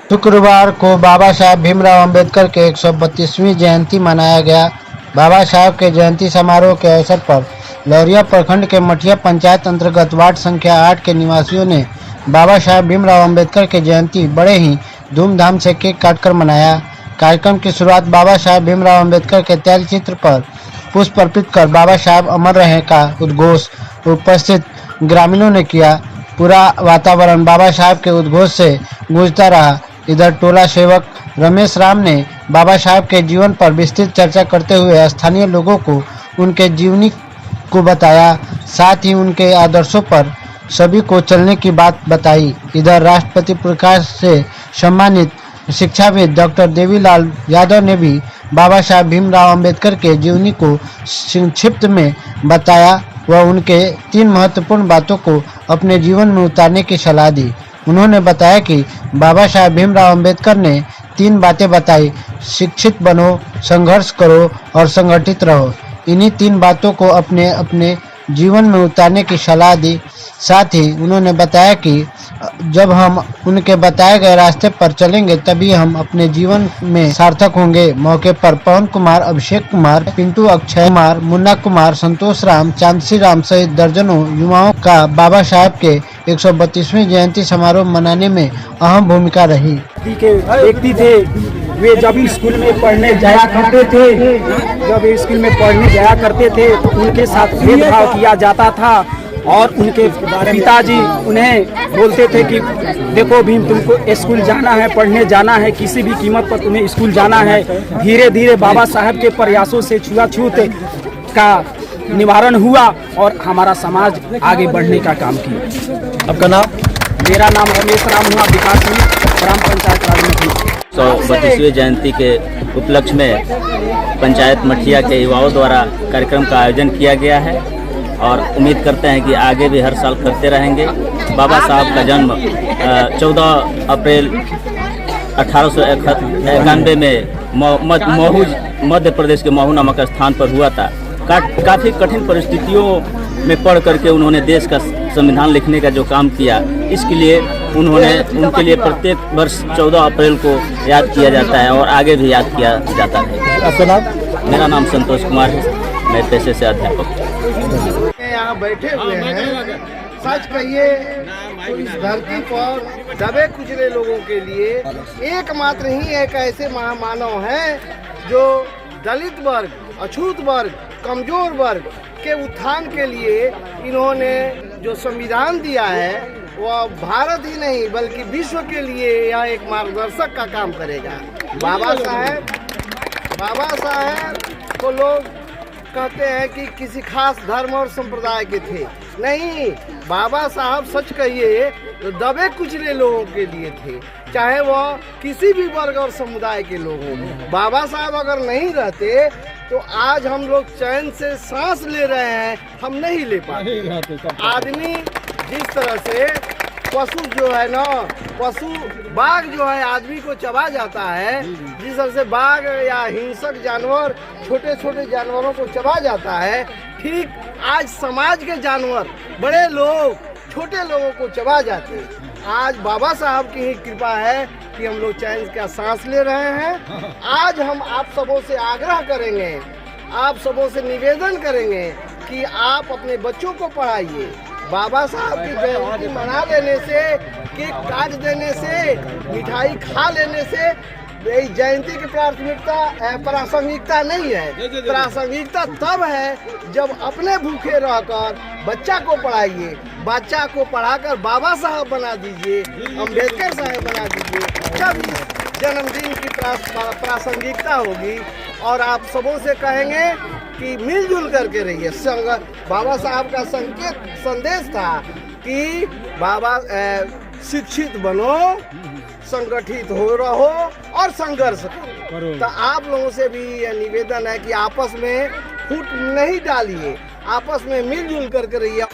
शुक्रवार को बाबा साहेब भीमराव अंबेडकर के 132वीं जयंती मनाया गया। बाबा साहेब के जयंती समारोह के अवसर पर लौरिया प्रखंड के मठिया पंचायत अंतर्गत वार्ड संख्या 8 के निवासियों ने बाबा साहेब भीमराव अंबेडकर के जयंती बड़े ही धूमधाम से केक काटकर मनाया। कार्यक्रम की शुरुआत बाबा साहेब भीमराव अंबेडकर के तैल चित्र पर पुष्प अर्पित कर बाबा साहेब अमर रहे का उद्घोष उपस्थित ग्रामीणों ने किया। पूरा वातावरण बाबा साहेब के उद्घोष से गूंजता रहा। इधर टोला सेवक रमेश राम ने बाबा साहेब के जीवन पर विस्तृत चर्चा करते हुए स्थानीय लोगों को उनके जीवनी को बताया, साथ ही उनके आदर्शों पर सभी को चलने की बात बताई। इधर राष्ट्रपति पुरस्कार से सम्मानित शिक्षाविद डॉक्टर देवीलाल यादव ने भी बाबा साहेब भीमराव अंबेडकर के जीवनी को संक्षिप्त में बताया व उनके 3 महत्वपूर्ण बातों को अपने जीवन में उतारने की सलाह दी। उन्होंने बताया कि बाबा साहेब भीमराव अंबेडकर ने 3 बातें बताई: शिक्षित बनो, संघर्ष करो और संगठित रहो। इन्हीं 3 बातों को अपने अपने जीवन में उतारने की सलाह दी। साथ ही उन्होंने बताया कि जब हम उनके बताए गए रास्ते पर चलेंगे तभी हम अपने जीवन में सार्थक होंगे। मौके पर पवन कुमार, अभिषेक कुमार, पिंटू, अक्षय कुमार, मुन्ना कुमार, संतोष राम, चांदसी राम सहित दर्जनों युवाओं का बाबा साहेब के 132वीं जयंती समारोह मनाने में अहम भूमिका रही। व्यक्ति थे वे, जब स्कूल में पढ़ने जाया करते थे तो उनके साथ भेदभाव किया जाता था और उनके पिताजी उन्हें बोलते थे कि देखो भीम, तुमको स्कूल जाना है, पढ़ने जाना है, किसी भी कीमत पर तुम्हें स्कूल जाना है। धीरे धीरे बाबा साहब के प्रयासों से छुआछूत का निवारण हुआ और हमारा समाज आगे बढ़ने का काम किया। आपका नाम? मेरा नाम रमेश राम हुआ, विकास ग्राम पंचायत राजनीति। 132वीं जयंती के उपलक्ष्य में पंचायत मठिया के युवाओं द्वारा कार्यक्रम का आयोजन किया गया है और उम्मीद करते हैं कि आगे भी हर साल करते रहेंगे। बाबा साहब का जन्म 14 अप्रैल 1891 में महू मध्य प्रदेश के महू नामक स्थान पर हुआ था। काफ़ी कठिन परिस्थितियों में पढ़ करके उन्होंने देश का संविधान लिखने का जो काम किया, इसके लिए उनके लिए प्रत्येक वर्ष 14 अप्रैल को याद किया जाता है और आगे भी याद किया जाता है। आपका नाम? मेरा नाम संतोष कुमार है, मैं पेशे से अध्यापक। यहाँ बैठे हुए हैं, सच कहिए तो इस धरती पर दबे कुचले लोगों के लिए एकमात्र ही एक ऐसे महामानव हैं जो दलित वर्ग, अछूत वर्ग, कमजोर वर्ग के उत्थान के लिए इन्होंने जो संविधान दिया है वह भारत ही नहीं बल्कि विश्व के लिए यह एक मार्गदर्शक का काम करेगा। बाबा साहेब को लोग कहते हैं कि किसी खास धर्म और संप्रदाय के थे, नहीं, बाबा साहब सच कहिए तो दबे कुचले लोगों के लिए थे, चाहे वह किसी भी वर्ग और समुदाय के लोग हों। बाबा साहब अगर नहीं रहते तो आज हम लोग चैन से सांस ले रहे हैं, हम नहीं ले पाते। आदमी जिस तरह से पशु जो है ना, बाघ जो है आदमी को चबा जाता है, जिस तरह से बाघ या हिंसक जानवर छोटे छोटे जानवरों को चबा जाता है, ठीक आज समाज के जानवर, बड़े लोग छोटे लोगों को चबा जाते हैं। आज बाबा साहब की ही कृपा है कि हम लोग चैन का सांस ले रहे हैं। आज हम आप सबों से आग्रह करेंगे, आप सबों से निवेदन करेंगे कि आप अपने बच्चों को पढ़ाइए। बाबा साहब की जयंती मना लेने से, केक काट देने से, मिठाई खा लेने से जयंती की प्रासंगिकता नहीं है। प्रासंगिकता तब है जब अपने भूखे रहकर बच्चा को पढ़ाइए, बच्चा को पढ़ाकर बाबा साहब बना दीजिए, अम्बेडकर साहब बना दीजिए, जब इस जन्मदिन की प्रासंगिकता होगी। और आप सबों से कहेंगे कि मिलजुल करके रहिए। बाबा साहब का संदेश था कि बाबा शिक्षित बनो, संगठित हो रहो और संघर्ष करो। तो आप लोगों से भी यह निवेदन है कि आपस में फूट नहीं डालिए, आपस में मिलजुल करके रहिए।